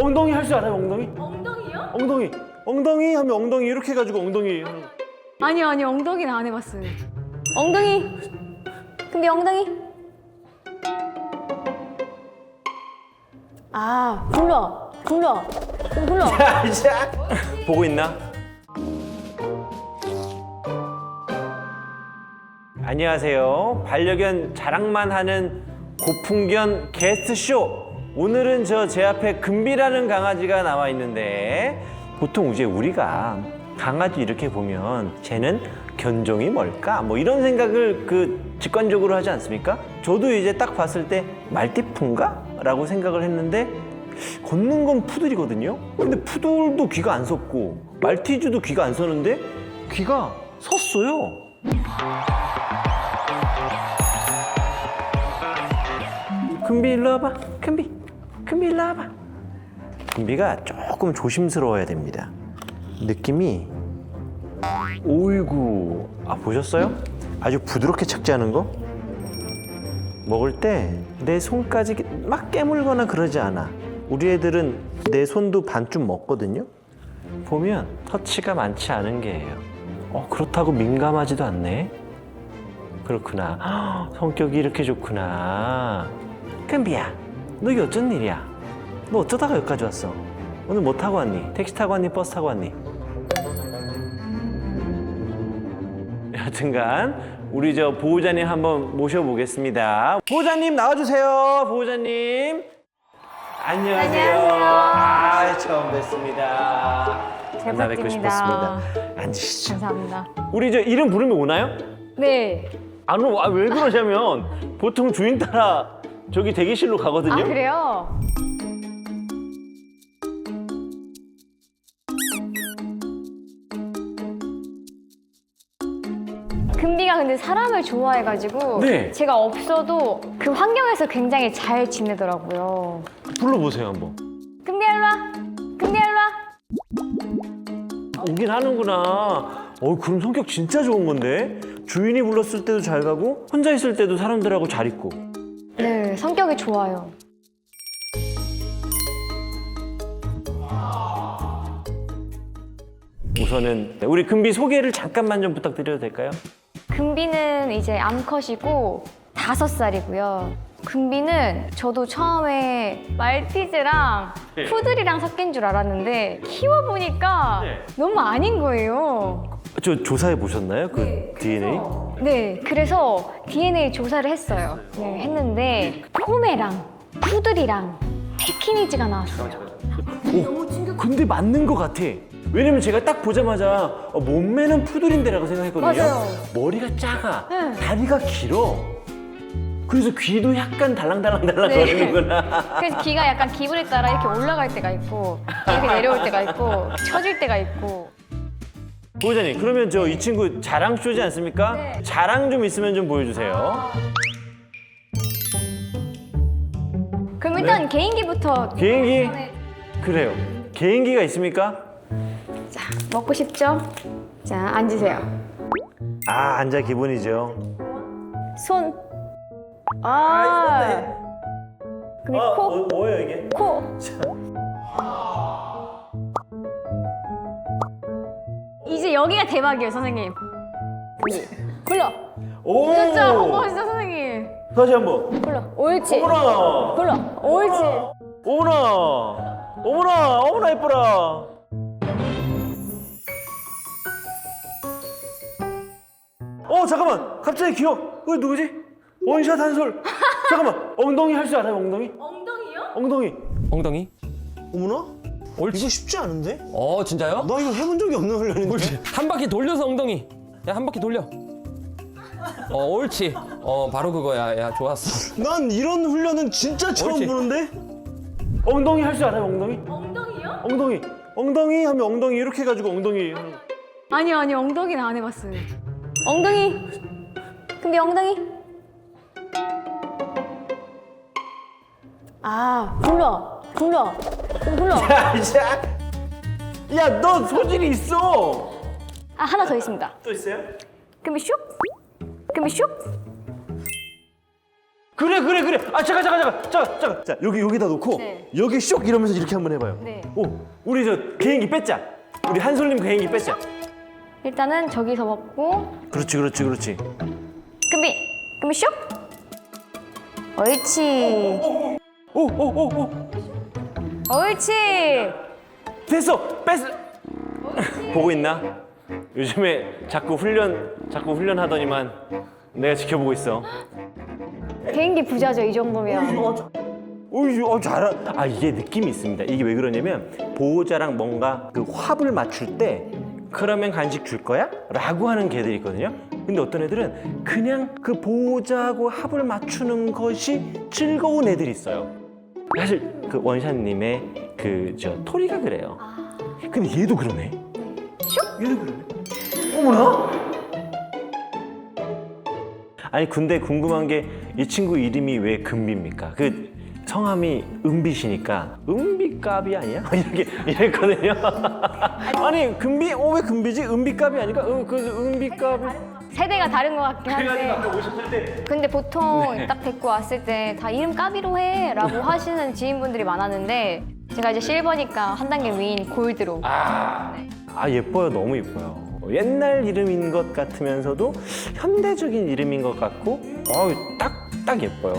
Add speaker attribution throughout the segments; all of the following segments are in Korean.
Speaker 1: 엉덩이 할 줄 알아요, 엉덩이?
Speaker 2: 엉덩이요?
Speaker 1: 엉덩이. 엉덩이 하면 엉덩이 이렇게 해가지고 엉덩이.
Speaker 2: 아니요, 엉덩이는 안 해봤어요. 엉덩이. 근데 엉덩이. 아, 굴러.
Speaker 1: 보고 있나? 안녕하세요. 반려견 자랑만 하는 고풍견 게스트쇼. 오늘은 제 앞에 금비라는 강아지가 나와 있는데, 보통 이제 우리가 강아지 이렇게 보면 쟤는 견종이 뭘까? 뭐 이런 생각을 직관적으로 하지 않습니까? 저도 이제 딱 봤을 때 말티푸인가? 라고 생각을 했는데, 걷는 건 푸들이거든요. 근데 푸들도 귀가 안 섰고 말티즈도 귀가 안 서는데 귀가 섰어요. 금비 일로 와봐. 금비 일로 와봐. 금비가 조금 조심스러워야 됩니다. 느낌이, 오이구, 보셨어요? 아주 부드럽게 착지하는 거? 먹을 때 내 손까지 막 깨물거나 그러지 않아. 우리 애들은 내 손도 반쯤 먹거든요. 보면 터치가 많지 않은 게예요. 그렇다고 민감하지도 않네. 그렇구나. 성격이 이렇게 좋구나. 금비야, 너 이게 어쩐 일이야? 너 어쩌다가 여기까지 왔어? 오늘 뭐 타고 왔니? 택시 타고 왔니? 버스 타고 왔니? 여튼간 우리 보호자님 한번 모셔보겠습니다. 보호자님 나와주세요. 보호자님. 안녕하세요. 처음 뵙습니다.
Speaker 2: 잘
Speaker 1: 만나 뵙고
Speaker 2: 부탁드립니다.
Speaker 1: 싶었습니다. 앉으시죠.
Speaker 2: 감사합니다.
Speaker 1: 우리 이름 부르면 오나요?
Speaker 2: 네.
Speaker 1: 안 오. 왜 그러냐면 보통 주인 따라 저기 대기실로 가거든요.
Speaker 2: 아, 그래요? 금비가 근데 사람을 좋아해가지고
Speaker 1: 네.
Speaker 2: 제가 없어도 그 환경에서 굉장히 잘 지내더라고요.
Speaker 1: 불러보세요 한번.
Speaker 2: 금비야 일로 와. 금비야 일로 와.
Speaker 1: 오긴 하는구나. 그럼 성격 진짜 좋은 건데? 주인이 불렀을 때도 잘 가고 혼자 있을 때도 사람들하고 잘 있고.
Speaker 2: 네, 성격이 좋아요.
Speaker 1: 우선은 우리 금비 소개를 잠깐만 좀 부탁드려도 될까요?
Speaker 2: 금비는 이제 암컷이고 5살이고요. 금비는 저도 처음에 말티즈랑
Speaker 1: 네.
Speaker 2: 푸들이랑 섞인 줄 알았는데 키워보니까
Speaker 1: 네.
Speaker 2: 너무 아닌 거예요.
Speaker 1: 저 조사해 보셨나요? 그 DNA?
Speaker 2: 네, 그래서 DNA 조사를 했어요. 네, 했는데 포메랑 푸들이랑 페키니즈가 나왔어요.
Speaker 1: 근데 맞는 것 같아. 왜냐면 제가 딱 보자마자 몸매는 푸들인데라고 생각했거든요.
Speaker 2: 맞아요.
Speaker 1: 머리가 작아,
Speaker 2: 네.
Speaker 1: 다리가 길어. 그래서 귀도 약간 달랑달랑달랑
Speaker 2: 네.
Speaker 1: 거리는구나.
Speaker 2: 그래서 귀가 약간 기분에 따라 이렇게 올라갈 때가 있고 이렇게 내려올 때가 있고 처질 때가 있고.
Speaker 1: 보호자님, 그러면 이 친구 자랑 쇼지 않습니까?
Speaker 2: 네.
Speaker 1: 자랑 좀 있으면 좀 보여주세요.
Speaker 2: 그럼 일단 개인기부터.
Speaker 1: 개인기? 그래요. 개인기가 있습니까?
Speaker 2: 자, 먹고 싶죠? 자, 앉으세요.
Speaker 1: 앉아 기본이죠.
Speaker 2: 손. 아. 그럼 코.
Speaker 1: 뭐예요 이게?
Speaker 2: 코. 이제 여기가 대박이에요, 선생님. 여기. 굴러.
Speaker 1: 오!
Speaker 2: 진짜 한번 하시죠, 선생님.
Speaker 1: 다시 한번.
Speaker 2: 굴러. 옳지.
Speaker 1: 어머나!
Speaker 2: 굴러. 옳지.
Speaker 1: 어머나 예뻐라. 잠깐만, 갑자기 기억. 누구지? 원샷 한솔. 잠깐만, 엉덩이 할 줄 알아요, 엉덩이?
Speaker 2: 엉덩이요?
Speaker 1: 엉덩이.
Speaker 3: 엉덩이?
Speaker 4: 어머나?
Speaker 3: 옳지.
Speaker 4: 이거 쉽지 않은데?
Speaker 3: 진짜요?
Speaker 4: 나 이거 해본 적이 없는 훈련인데?
Speaker 3: 옳지. 한 바퀴 돌려서 엉덩이. 야, 한 바퀴 돌려. 옳지. 바로 그거야. 야, 좋았어.
Speaker 4: 난 이런 훈련은 진짜 처음
Speaker 3: 옳지.
Speaker 4: 보는데?
Speaker 1: 엉덩이 할 줄 알아요, 엉덩이?
Speaker 2: 엉덩이요?
Speaker 1: 엉덩이 하면 엉덩이 이렇게 해가지고 엉덩이.
Speaker 2: 아니요, 엉덩이는 안 해봤어요. 엉덩이. 근데 엉덩이. 아, 굴러.
Speaker 1: 야, 너 소질이 있어.
Speaker 2: 아, 하나 더 있습니다.
Speaker 1: 또 있어요?
Speaker 2: 금비 슉.
Speaker 1: 그래. 아 잠깐. 자 여기다 놓고
Speaker 2: 네.
Speaker 1: 여기 쇽 이러면서 이렇게 한번 해봐요.
Speaker 2: 네.
Speaker 1: 오, 우리 저 개인기 뺐자. 우리 한솔님 개인기 뺐자.
Speaker 2: 일단은 저기서 먹고
Speaker 1: 그렇지.
Speaker 2: 금비 쇽. 옳지.
Speaker 1: 오.
Speaker 2: 옳지.
Speaker 1: 됐어. 뺐어. 보고 있나? 요즘에 자꾸 훈련하더니만 내가 지켜보고 있어.
Speaker 2: 개인기 부자죠 이 정도면.
Speaker 1: 잘하. 아 이게 느낌이 있습니다. 이게 왜 그러냐면 보호자랑 뭔가 그 합을 맞출 때 그러면 간식 줄 거야? 라고 하는 개들이 있거든요. 근데 어떤 애들은 그냥 그 보호자하고 합을 맞추는 것이 즐거운 애들이 있어요. 사실 그 원샷님의 그 저 토리가 그래요. 근데 얘도 그러네. 얘도 그러네. 어머나? 아니 근데 궁금한 게 이 친구 이름이 왜 금비입니까? 그 성함이 은비시니까 은비값이 아니야? 이렇게 이랬거든요. 아니 금비? 왜 금비지? 은비값이 아니까? 그 은비값이.
Speaker 2: 세대가 다른 것 같긴 한데.
Speaker 1: 아까 오셨을 때.
Speaker 2: 근데 보통 딱 데리고 왔을 때 다 이름 까비로 해라고 하시는 지인분들이 많았는데 제가 이제 실버니까 한 단계 위인 골드로.
Speaker 1: 아 예뻐요. 너무 예뻐요. 옛날 이름인 것 같으면서도 현대적인 이름인 것 같고 딱 예뻐요.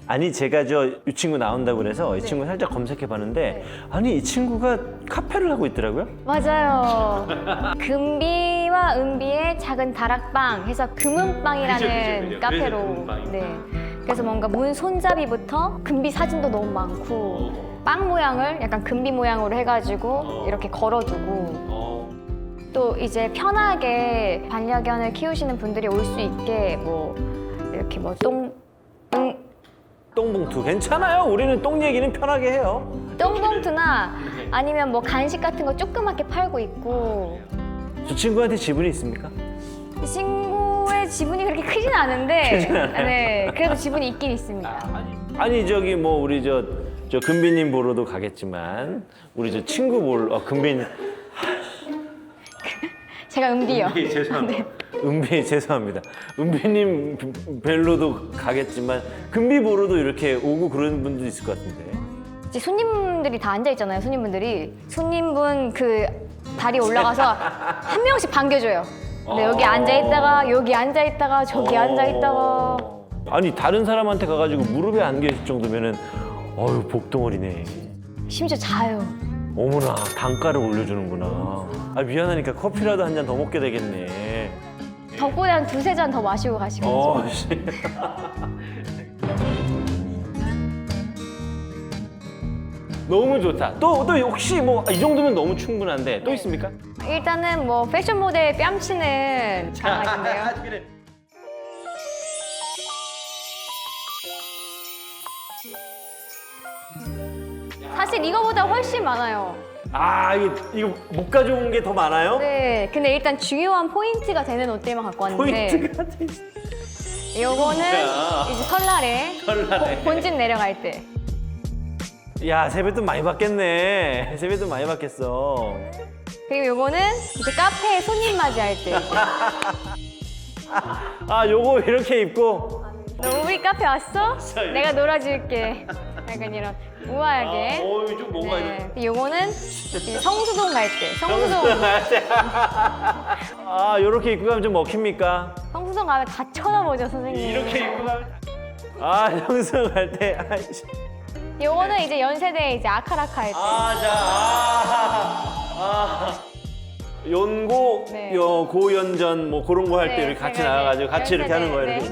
Speaker 1: 아니 제가 이 친구 나온다고 그래서 이 친구 살짝 검색해봤는데 아니 이 친구가 카페를 하고 있더라고요.
Speaker 2: 맞아요. 금비와 은비의 작은 다락방 해서 금은방이라는
Speaker 1: 그죠.
Speaker 2: 카페로.
Speaker 1: 그래서 금은방이구나.
Speaker 2: 네. 그래서 뭔가 문 손잡이부터 금비 사진도 너무 많고 빵 모양을 약간 금비 모양으로 해가지고 이렇게 걸어두고 또 이제 편하게 반려견을 키우시는 분들이 올 수 있게 뭐 이렇게 뭐
Speaker 1: 똥봉투 괜찮아요. 우리는 똥 얘기는 편하게 해요.
Speaker 2: 똥봉투나 아니면 뭐 간식 같은 거 조그맣게 팔고 있고.
Speaker 1: 저 친구한테 지분이 있습니까?
Speaker 2: 이 친구의 지분이 그렇게 크진 않은데 네, 그래도 지분이 있긴 있습니다.
Speaker 1: 아니 저기 뭐 우리 저 금비님 보러도 가겠지만 우리 저 친구 금비님
Speaker 2: 제가 은비요.
Speaker 1: 죄송합니다. 은비 죄송합니다. 은비님 벨로도 가겠지만 금비 보러도 이렇게 오고 그런 분도 있을 것 같은데.
Speaker 2: 이제 손님들이 다 앉아 있잖아요. 손님분 그 다리 올라가서 한 명씩 반겨줘요. 근데 여기 앉아 있다가 여기 앉아 있다가 저기 앉아 있다가.
Speaker 1: 아니 다른 사람한테 가가지고 무릎에 안겨 있을 정도면은 어휴 복덩어리네.
Speaker 2: 심지어 자요.
Speaker 1: 어머나 단가를 올려주는구나. 아 미안하니까 커피라도 한 잔 더 먹게 되겠네.
Speaker 2: 덕분에 한 두세 잔 더 마시고 가시고.
Speaker 1: 씨. 너무 좋다. 또 혹시 뭐 이 정도면 너무 충분한데 또 있습니까?
Speaker 2: 일단은 뭐 패션 모델 뺨치는 강아지인데요.
Speaker 1: 그래.
Speaker 2: 사실 이거보다 훨씬 많아요.
Speaker 1: 아 이거 못 가져온 게 더 많아요?
Speaker 2: 네, 근데 일단 중요한 포인트가 되는 옷들만 갖고 왔는데
Speaker 1: 포인트가 돼.
Speaker 2: 요거는
Speaker 1: 뭐야?
Speaker 2: 이제 설날에 본진 내려갈 때.
Speaker 1: 야 세뱃돈 많이 받겠네. 세뱃돈 많이 받겠어.
Speaker 2: 그리고 요거는 이제 카페에 손님 맞이할 때.
Speaker 1: 아 요거 이렇게 입고.
Speaker 2: 너 우리 카페 왔어? 내가 놀아줄게. 약간 이런 우아하게.
Speaker 1: 좀 뭔가
Speaker 2: 네. 요거는 이제 성수동 갈 때.
Speaker 1: 아 요렇게 입고 가면 좀 먹힙니까?
Speaker 2: 성수동 가면 다 쳐다보죠 선생님.
Speaker 1: 이렇게 입고 가면. 아 형수 갈 때. 아이씨.
Speaker 2: 요거는 이제 연세대 이제 아카라카 할 때.
Speaker 1: 연고,
Speaker 2: 네.
Speaker 1: 고연전 뭐 그런 거 할 때
Speaker 2: 네,
Speaker 1: 이렇게 같이
Speaker 2: 제가
Speaker 1: 나가가지고
Speaker 2: 이제
Speaker 1: 같이 이렇게 하는 거예요.
Speaker 2: 네.
Speaker 1: 이렇게.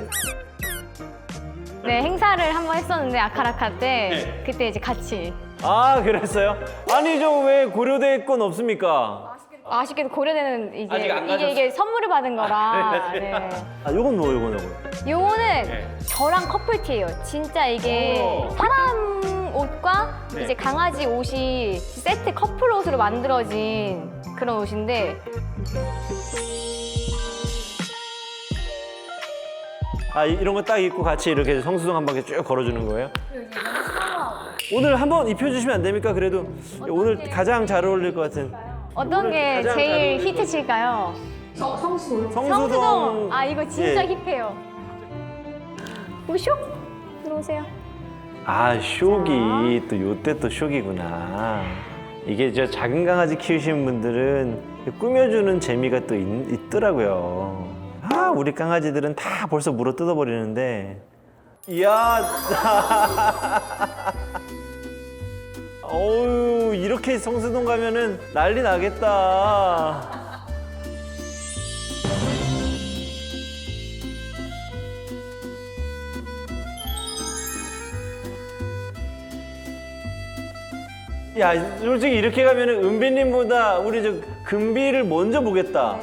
Speaker 2: 네, 행사를 한번 했었는데 아카라카 때 그때 이제 같이.
Speaker 1: 아 그랬어요? 아니 저 왜 고려대 건 없습니까?
Speaker 2: 아쉽게도 고려대는 이제
Speaker 1: 아직 안 가셨어요?
Speaker 2: 이게 선물을 받은 거라. 네.
Speaker 1: 아 요건 뭐 요건.
Speaker 2: 요거는 저랑 커플티예요. 진짜 이게
Speaker 1: 오.
Speaker 2: 사람 옷과
Speaker 1: 네.
Speaker 2: 이제 강아지 옷이 세트 커플 옷으로 만들어진 그런 옷인데
Speaker 1: 아 이런 거 딱 입고 같이 이렇게 성수동 한 바퀴 쭉 걸어주는 거예요? 오늘 한번 입혀주시면 안 됩니까? 그래도 오늘 가장 잘 어울릴 것 같은
Speaker 2: 어떤 게
Speaker 1: 가장
Speaker 2: 제일
Speaker 1: 잘
Speaker 2: 히트칠까요?
Speaker 1: 성수동.
Speaker 2: 성수동. 아 이거 진짜
Speaker 1: 예.
Speaker 2: 힙해요. 우쇼? 오세요.
Speaker 1: 아, 쇼기. 또 요때 또 쇼기구나. 이게 저 작은 강아지 키우시는 분들은 꾸며주는 재미가 또 있더라고요. 아, 우리 강아지들은 다 벌써 물어 뜯어버리는데. 이야. 어우, 이렇게 성수동 가면은 난리 나겠다. 야, 솔직히 이렇게 가면은 은비님보다 우리 저 금비를 먼저 보겠다.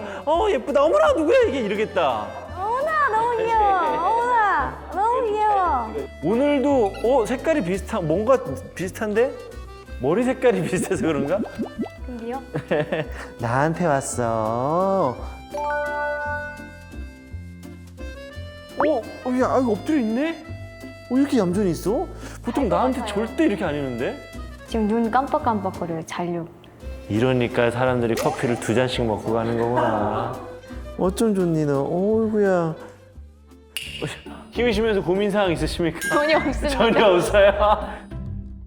Speaker 1: 예쁘다. 어머나, 누구야 이게 이러겠다.
Speaker 2: 어머나 너무 귀여워. 어머나 너무 귀여워.
Speaker 1: 오늘도 색깔이 뭔가 비슷한데? 머리 색깔이 비슷해서 그런가?
Speaker 2: 금비요?
Speaker 1: 나한테 왔어. 야, 이거 엎드려 있네? 이렇게 얌전히 있어? 보통 나한테 절대 이렇게 안 있는데?
Speaker 2: 지금 눈 깜빡깜빡거려요. 자려고.
Speaker 1: 이러니까 사람들이 커피를 2잔씩 먹고 가는 거구나. 어쩜 좋니 너? 어이구야. 키우시면서 고민사항 있으십니까?
Speaker 2: 전혀 없습니다.
Speaker 1: 전혀 없어요?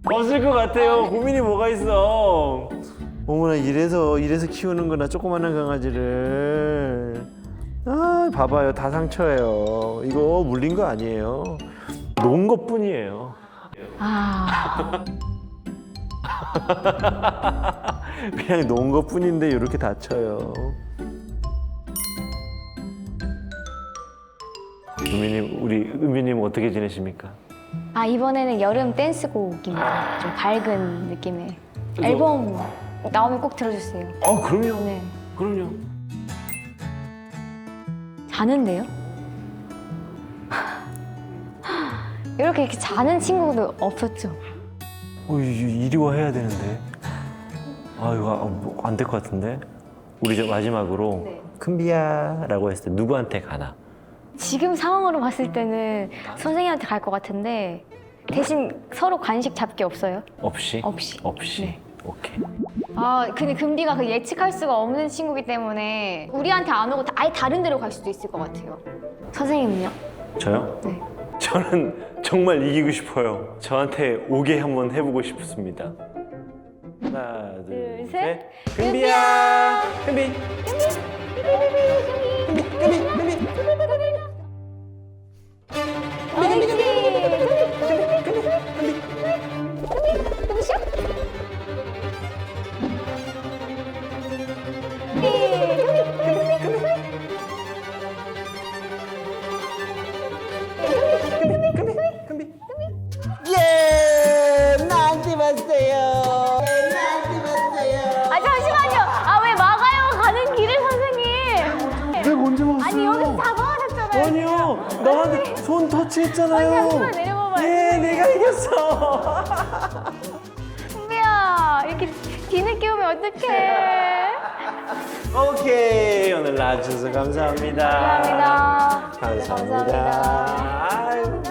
Speaker 1: 없을 것 같아요. 고민이 뭐가 있어. 어머나, 이래서 키우는구나, 조그마한 강아지를. 아, 봐봐요. 다 상처예요. 이거 물린 거 아니에요. 놓은 것 뿐이에요.
Speaker 2: 아,
Speaker 1: 그냥 놓은 것 뿐인데 이렇게 다쳐요. 우리 은비님 어떻게 지내십니까?
Speaker 2: 이번에는 여름 댄스곡입니다. 좀 밝은 느낌의 앨범 나오면 꼭 들어주세요.
Speaker 1: 그럼요.
Speaker 2: 네.
Speaker 1: 그럼요.
Speaker 2: 자는데요? 이렇게 자는 친구도 없었죠?
Speaker 1: 이리 와 해야 되는데. 이거 안 될 것 같은데. 우리 저 마지막으로
Speaker 2: 네.
Speaker 1: 큰비야라고 했을 때 누구한테 가나?
Speaker 2: 지금 상황으로 봤을 때는 선생님한테 갈 것 같은데 대신 서로 간식 잡기 없어요?
Speaker 1: 없이?
Speaker 2: 없이. 네.
Speaker 1: 오케이.
Speaker 2: 근데 금비가 그 예측할 수가 없는 친구기 때문에 우리한테 안 오고 아예 다른 데로 갈 수도 있을 것 같아요. 선생님은요?
Speaker 1: 저요?
Speaker 2: 네.
Speaker 1: 저는 정말 이기고 싶어요. 저한테 오게 한번 해보고 싶습니다. 하나, 둘,
Speaker 2: 둘,
Speaker 1: 셋.
Speaker 2: 셋.
Speaker 1: 금비야! 금비!
Speaker 4: 예! 나한테 왔어요. 나한테 왔어요.
Speaker 2: 잠시만요. 왜 막아요? 가는 길을 선생님.
Speaker 1: 내가 언제 먹었어요?
Speaker 2: 아니 여기서 잡아가셨잖아요.
Speaker 1: 아니요. 나한테 손 터치했잖아요.
Speaker 2: 아니, 잠시만 내려봐봐요.
Speaker 1: 예, 내가 이겼어.
Speaker 2: 금비야 이렇게 뒤늦게 오면 어떡해.
Speaker 1: 오케이. 오늘 나와주셔서 감사합니다.
Speaker 2: 감사합니다.
Speaker 1: 감사합니다.
Speaker 2: 감사합니다.
Speaker 1: 아유.